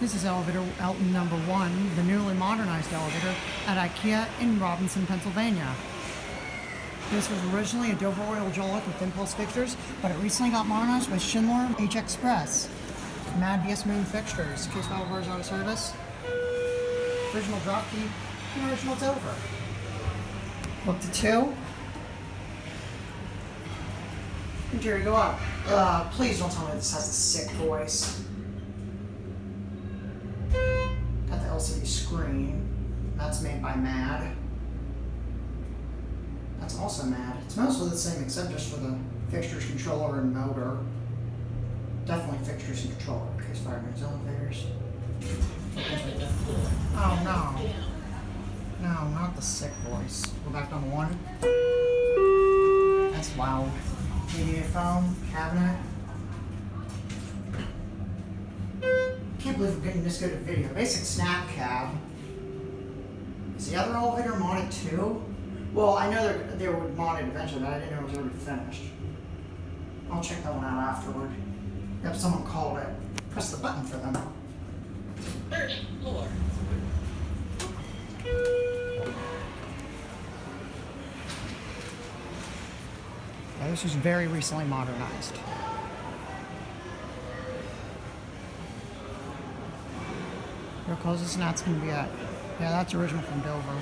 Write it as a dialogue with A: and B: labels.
A: This is elevator number 1, the newly modernized elevator at IKEA in Robinson, Pennsylvania. This was originally a Dover Oildraulic with impulse fixtures, but it recently got modernized with Schindler HXpress MADernization fixtures. Case file bars out of service. Original drop key, and original Dover. Look to 2. Jerry, go up. Please don't tell me this has a sick voice. Got the LCD screen. That's made by MAD. That's also MAD. It's mostly the same except just for the fixtures, controller, and motor. Definitely fixtures and controller. Case fireman's elevators. Oh no. No, not the sick voice. Go back on 1. That's loud. Media phone, cabinet. Can't believe we're getting this good at video. Basic SnapCab. Is the other elevator modded too? Well, I know they were modded eventually, but I didn't know it was already finished. I'll check that one out afterward. Yep, someone called it. Press the button for them.
B: First floor.
A: Yeah, this was very recently modernized. Real closest, and that's going to be it. Yeah, that's original from Dover.